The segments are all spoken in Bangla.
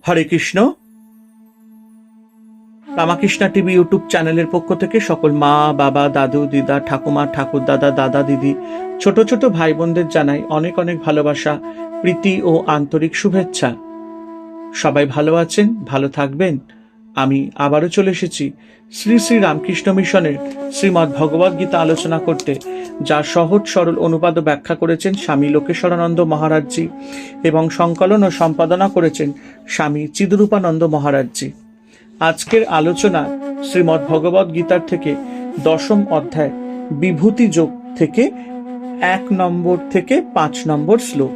হরে কৃষ্ণ। রামাকৃষ্ণা টিভি ইউটিউব চ্যানেলের পক্ষ থেকে সকল মা, বাবা, দাদু, দিদা, ঠাকুমা, ঠাকুর দাদা, দাদা, দিদি, ছোট ছোট ভাই বোনদের জানাই অনেক অনেক ভালোবাসা, প্রীতি ও আন্তরিক শুভেচ্ছা। সবাই ভালো আছেন, ভালো থাকবেন। আমি আবারও চলে এসেছি শ্রী শ্রী রামকৃষ্ণ মিশনের শ্রীমদ্ ভগবদ গীতা আলোচনা করতে, যা সহজ সরল অনুবাদ ও ব্যাখ্যা করেছেন স্বামী লোকেশ্বরানন্দ মহারাজজি এবং সংকলন ও সম্পাদনা করেছেন স্বামী চিদরূপানন্দ মহারাজজি। আজকের আলোচনা শ্রীমদ্ ভগবদ গীতার থেকে 10ম অধ্যায় বিভূতি যোগ থেকে 1 নম্বর থেকে 5 নম্বর শ্লোক।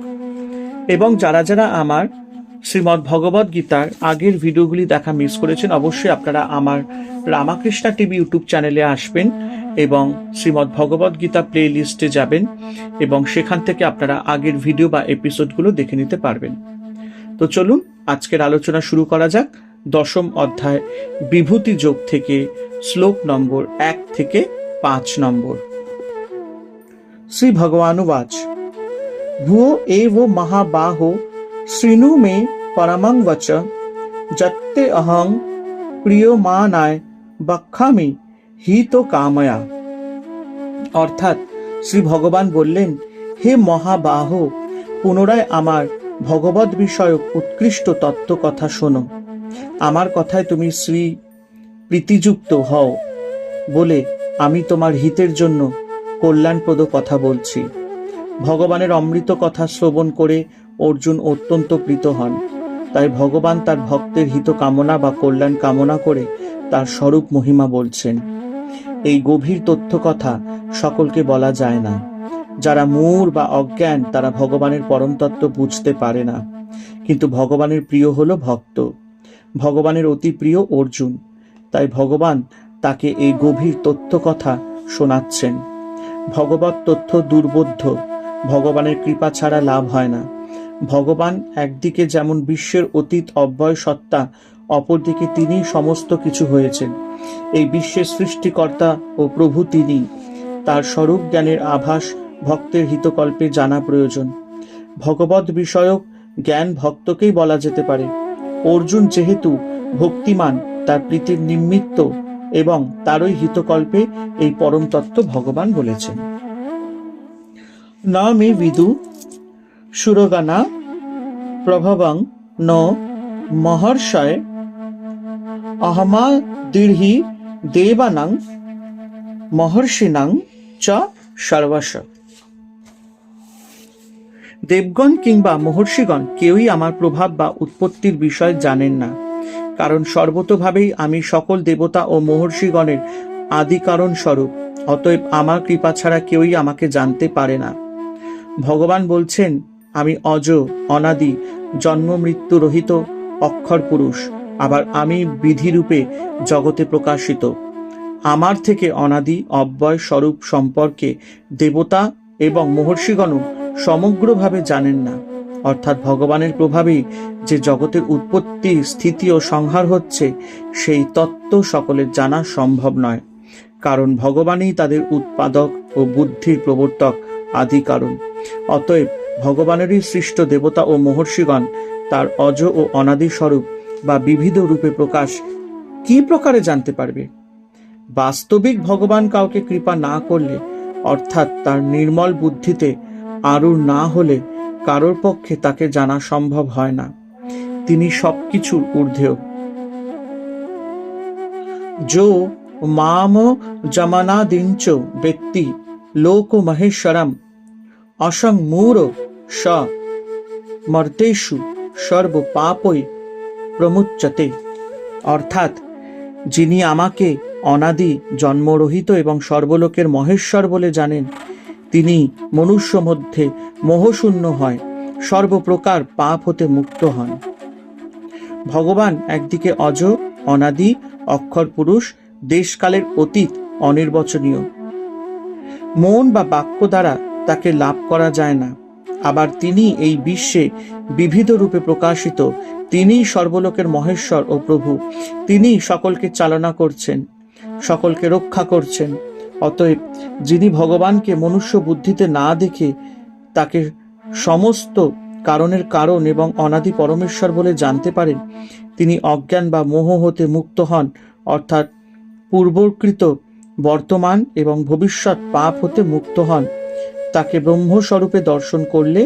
এবং যারা যারা আমার শ্রীমদ্ ভগবদ গীতার আগের ভিডিওগুলি দেখা মিস করেছেন, অবশ্যই আপনারা আমার রামাকৃষ্ণা টিভি ইউটিউব চ্যানেলে আসবেন এবং শ্রীমদ্ ভগবদ গীতা প্লে লিস্টে যাবেন এবং সেখান থেকে আপনারা আগের ভিডিও বা এপিসোডগুলো দেখে নিতে পারবেন। তো চলুন আজকের আলোচনা শুরু করা যাক। 10ম অধ্যায় বিভূতি যোগ থেকে শ্লোক নম্বর 1 থেকে 5 নম্বর। শ্রী ভগবানুবাচ ভুয়ো এব মহাবাহো শৃণু মে পরমং বচ যত্তে অহং প্রিয়মানায় বক্ষামি হিত কাময়া। অর্থাৎ শ্রী ভগবান বললেন, হে মহাবাহ, পুনরায় আমার ভগবদ বিষয়ক উৎকৃষ্ট তত্ত্ব কথা শোনো। আমার কথায় তুমি শ্রী প্রীতিযুক্ত হও বলে আমি তোমার হিতের জন্য কল্যাণপ্রদ কথা বলছি। ভগবানের অমৃত কথা শ্রবণ করে অর্জুন অত্যন্ত প্রীত হন। তাই ভগবান তার ভক্তের হিত কামনা বা কল্যাণ কামনা করে তার স্বরূপ মহিমা বলছেন। এই গভীর তথ্য কথা সকলকে বলা যায় না। যারা মূঢ় বা অজ্ঞান তারা ভগবানের পরম তত্ত্ব বুঝতে পারে না। কিন্তু ভগবানের প্রিয় হলো ভক্ত, ভগবানের অতি প্রিয় অর্জুন। তাই ভগবান তাকে এই গভীর তথ্য কথা শোনাচ্ছেন। ভগবত তথ্য দুর্বোধ্য, ভগবানের কৃপা ছাড়া লাভ হয় না। ভগবান একদিকে যেমন বিশ্বের অতীত অব্যয় সত্তা, অপরদিকে তিনি সমস্ত কিছু হয়েছেন। এই বিশ্বের সৃষ্টিকর্তা ও প্রভু তিনি। তার স্বরূপ জ্ঞানের আভাস ভক্তের হিতকল্পে জানা প্রয়োজন। ভগবত বিষয়ক জ্ঞান ভক্তকেই বলা যেতে পারে। অর্জুন যেহেতু ভক্তিমান, তার প্রীতির নিমিত্ত এবং তারই হিতকল্পে এই পরম তত্ত্ব ভগবান বলেছেন। না মে বিদু সুরগানা প্রভবং ন মহর্ষয় অহমা দীর্হি দেবানাং মহর্ষিনাং চ সর্বস্ব। দেবগণ কিংবা মহর্ষিগণ কেউই আমার প্রভাব বা উৎপত্তির বিষয় জানেন না, কারণ সর্বতোভাবেই আমি সকল দেবতা ও মহর্ষিগণের আদি কারণ স্বরূপ। অতএব আমার কৃপা ছাড়া কেউই আমাকে জানতে পারে না। ভগবান বলছেন, আমি অজ, অনাদি, জন্ম মৃত্যু রহিত অক্ষর পুরুষ। আবার আমি বিধিরূপে জগতে প্রকাশিত। আমার থেকে অনাদি অব্যয় স্বরূপ সম্পর্কে দেবতা এবং মহর্ষিগণও সমগ্রভাবে জানেন না। অর্থাৎ ভগবানের প্রভাবেই যে জগতের উৎপত্তি, স্থিতি ও সংহার হচ্ছে, সেই তত্ত্ব সকলের জানা সম্ভব নয়। কারণ ভগবানই তাদের উৎপাদক ও বুদ্ধির প্রবর্তক, আদি কারণ। অতএব ভগবানেরই সৃষ্ট দেবতা ও মহর্ষিগণ তার অজ ও অনাদি স্বরূপ বা বিবিধ রূপে প্রকাশ কি প্রকারে জানতে পারবে? বাস্তবিক ভগবান কাউকে কৃপা না করলে, অর্থাৎ তার নির্মল বুদ্ধিতে আরূঢ় না হলে কারোর পক্ষে তাকে জানা সম্ভব হয় না। তিনি সবকিছুর ঊর্ধ্বেও। যো মাম যমনাদিঞ্চ ব্যক্তি লোক মহেশ্বরম অসংমূঢ় স মর্তেষু সর্ব পাপৈ প্রমুচ্যতে। অর্থাৎ যিনি আমাকে অনাদি, জন্মরহিত এবং সর্বলোকের মহেশ্বর বলে জানেন, তিনি মনুষ্য মধ্যে মোহশূন্য হয় সর্বপ্রকার পাপ হতে মুক্ত হন। ভগবান একদিকে অজ, অনাদি, অক্ষর পুরুষ, দেশকালের অতীত, অনির্বচনীয়। মন বা বাক্য দ্বারা তাকে লাভ করা যায় না। আবার তিনি এই বিশ্বে বিবিধ রূপে প্রকাশিত। তিনি সর্বলোকের মহেশ্বর ও প্রভু। তিনি সকলকে চালনা করছেন, সকলকে রক্ষা করছেন। অতএব যিনি ভগবানকে মনুষ্য বুদ্ধিতে না দেখে তাকে সমস্ত কারণের কারণ এবং অনাদি পরমেশ্বর বলে জানতে পারেন, তিনি অজ্ঞান বা মোহ হতে মুক্ত হন, অর্থাৎ পূর্বকৃত, বর্তমান এবং ভবিষ্যৎ পাপ হতে মুক্ত হন। তাকে ব্রহ্মস্বরূপে দর্শন করলে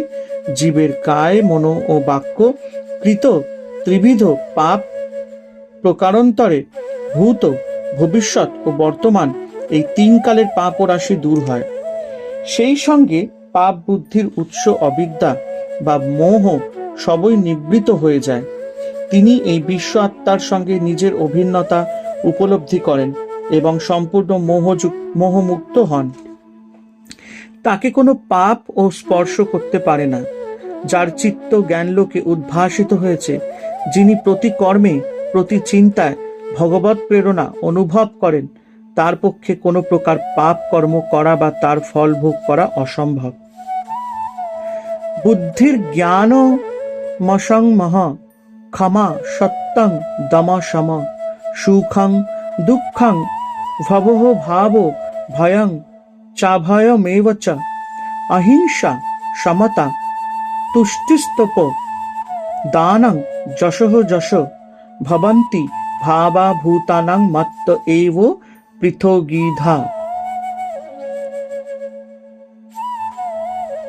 জীবের কায়, মনো ও বাক্য কৃত ত্রিবিধ পাপ প্রকারান্তরে ভূত, ভবিষ্যৎ ও বর্তমান এই তিন কালের পাপ ও রাশি দূর হয়। সেই সঙ্গে পাপ বুদ্ধির উৎস অবিদ্যা বা মোহ সবই নিবৃত হয়ে যায়। তিনি এই বিশ্ব আত্মার সঙ্গে নিজের অভিন্নতা উপলব্ধি করেন এবং সম্পূর্ণ মোহমুক্ত হন। তাকে কোনো পাপ ও স্পর্শ করতে পারে না। যার চিত্ত জ্ঞানলোকে উদ্ভাসিত হয়েছে, যিনি প্রতি কর্মে, প্রতি চিন্তায় ভগবৎ প্রেরণা অনুভব করেন, তার পক্ষে কোনো প্রকার পাপ কর্ম করা বা তার ফল ভোগ করা অসম্ভব। বুদ্ধির জ্ঞান মসংমহ ক্ষমা সত্যং দম সম সুখং দুঃখং ভবহ ভাব ভয়ং চাভয়মেব চ অহিংসা সমতা তুষ্টিস্তপ দানং যশঃ যশ ভবন্তি ভাবা ভূতানাং মত্ত এব পৃথগীধা।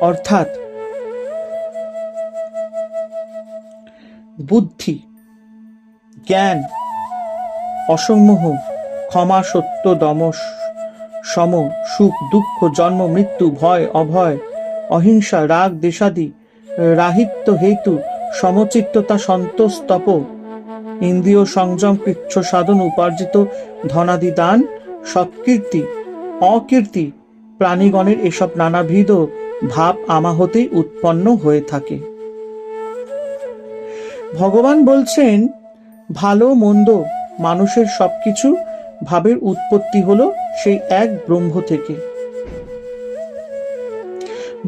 অর্থাৎ বুদ্ধি, জ্ঞান, অসম্মোহ, ক্ষমা, সত্য, দম, সম, সুখ, দুঃখ, জন্ম, মৃত্যু, ভয়, অভয়, অহিংসা, রাগ, দেশাদি, রাহিত্য, হেতু, সমচিত্ততা, সন্তোষ, তপ, ইন্দ্রিয় সংযম, কৃচ্ছ সাধন, উপার্জিত ধনাদি দান, সৎকীর্তি, অকীর্তি, প্রাণীগণের এসব নানাবিধ ভাব আমা হতেই উৎপন্ন হয়ে থাকে। ভগবান বলছেন, ভালো মন্দ মানুষের সবকিছু ভাবের উৎপত্তি হলো সেই এক ব্রহ্ম থেকে।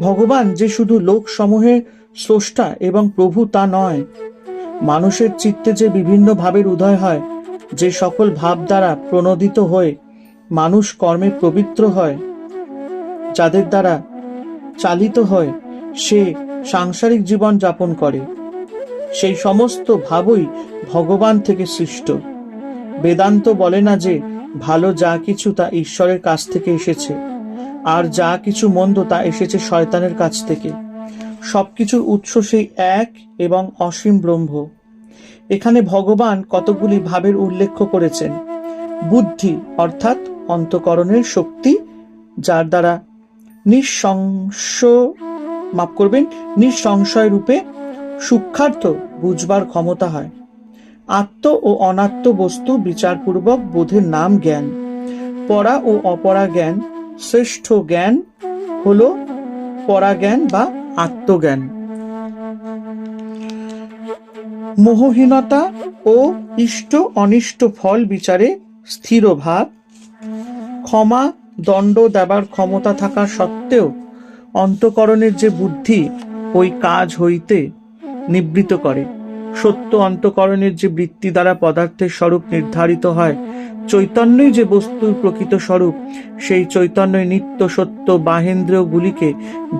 ভগবান যে শুধু লোক সমূহের স্রষ্টা এবং প্রভু তা নয়, মানুষের চিত্তে যে বিভিন্ন ভাবের উদয় হয়, যে সকল ভাব দ্বারা প্রণোদিত হয়ে মানুষ কর্মে প্রবৃত্ত হয়, যাদের দ্বারা চালিত হয় সে সাংসারিক জীবন যাপন করে, সেই সমস্ত ভাবই ভগবান থেকে সৃষ্ট। বেদান্ত বলে না যে ভালো যা কিছু তা ঈশ্বরের কাছ থেকে এসেছে, আর যা কিছু মন্দ তা এসেছে শয়তানের কাছ থেকে। সবকিছুর উৎস সেই এক এবং অসীম ব্রহ্ম। এখানে ভগবান কতগুলি ভাবের উল্লেখ করেছেন। বুদ্ধি অর্থাৎ অন্তঃকরণের শক্তি, যার দ্বারা নিঃসংশয় রূপে সূক্ষ্মার্থ বুঝবার ক্ষমতা হয়। আত্ম ও অনাত্ম বস্তু বিচারপূর্বক বোধের নাম জ্ঞান। পরা ও অপরা জ্ঞান। শ্রেষ্ঠ জ্ঞান হল পরাজ্ঞান বা আত্মজ্ঞান। মোহহীনতা ও ইষ্ট অনিষ্ট ফল বিচারে স্থির ভাব। ক্ষমা, দণ্ড দেবার ক্ষমতা থাকা সত্ত্বেও অন্তঃকরণের যে বুদ্ধি ওই কাজ হইতে নিবৃত করে। সত্য অন্তঃকরণের যে বৃত্তি দ্বারা পদার্থের স্বরূপ নির্ধারিত হয়, চৈতন্যই যে বস্তুর প্রকৃত স্বরূপ, সেই চৈতন্যই নিত্য সত্য বাহেন্দ্রিয়গুলিকে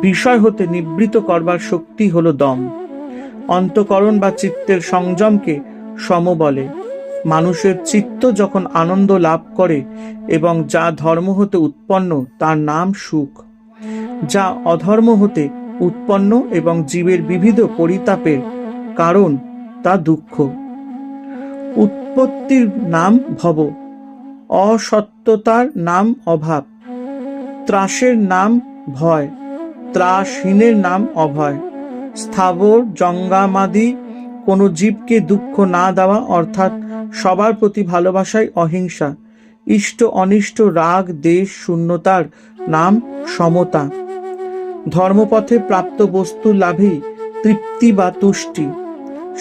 বিষয় হতে নিবৃত করবার শক্তি হল দম। অন্তঃকরণ বা চিত্তের সংযমকে সম বলে। মানুষের চিত্ত যখন আনন্দ লাভ করে এবং যা ধর্ম হতে উৎপন্ন তার নাম সুখ, যা অধর্ম হতে উৎপন্ন এবং জীবের বিবিধ পরিতাপের কারণ তা দুঃখ। উৎপত্তির নাম ভব, অসত্যতার নাম অভাব, ত্রাসের নাম ভয়, ত্রাসহীনের নাম অভয়। স্থাবর জঙ্গমাদি কোনো জীবকে দুঃখ না দেওয়া অর্থাৎ সবার প্রতি ভালোবাসাই অহিংসা। ইষ্ট অনিষ্ট রাগ দেশ শূন্যতার নাম সমতা। ধর্মপথে প্রাপ্ত বস্তুর লাভেই তৃপ্তি বা তুষ্টি।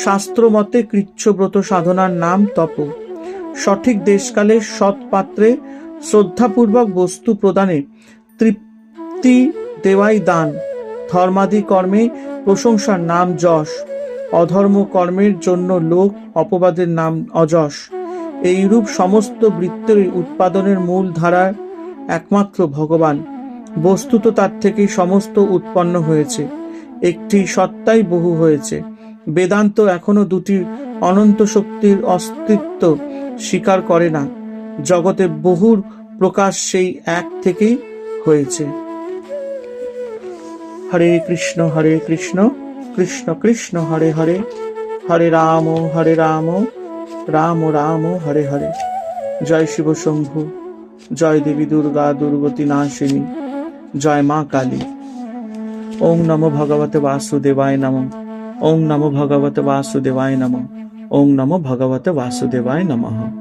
শাস্ত্রমতে কৃচ্ছব্রত সাধনার নাম তপ। সঠিক দেশকালে সৎ পাত্রে শ্রদ্ধাপূর্বক বস্তু প্রদানে তৃপ্তি দেওয়াই দান। ধর্মাদি কর্মে প্রশংসার নাম যশ। অধর্ম কর্মের জন্য লোক অপবাদের নাম অযশ। এইরূপ সমস্ত বৃত্তের উৎপাদনের মূল ধারা একমাত্র ভগবান। বস্তুত তার থেকেই সমস্ত উৎপন্ন হয়েছে। একটি সত্তাই বহু হয়েছে। বেদান্ত এখনো দুটি অনন্ত শক্তির অস্তিত্ব স্বীকার করে না। জগতে বহুর প্রকাশ সেই এক থেকেই হয়েছে। হরে কৃষ্ণ কৃষ্ণ কৃষ্ণ হরে হরে, হরে রাম রাম রাম হরে হরে। জয় শিব শম্ভু, জয় দেবী দুর্গা দুর্গতি নাশিনী, জয় মা কালী। ওং নমো ভগবতে বাসুদেবায় নমঃ। ওং নমো ভগবতে বাসুদেবায় নমঃ। ওং নমো ভগবতে বাসুদেবায় নমঃ।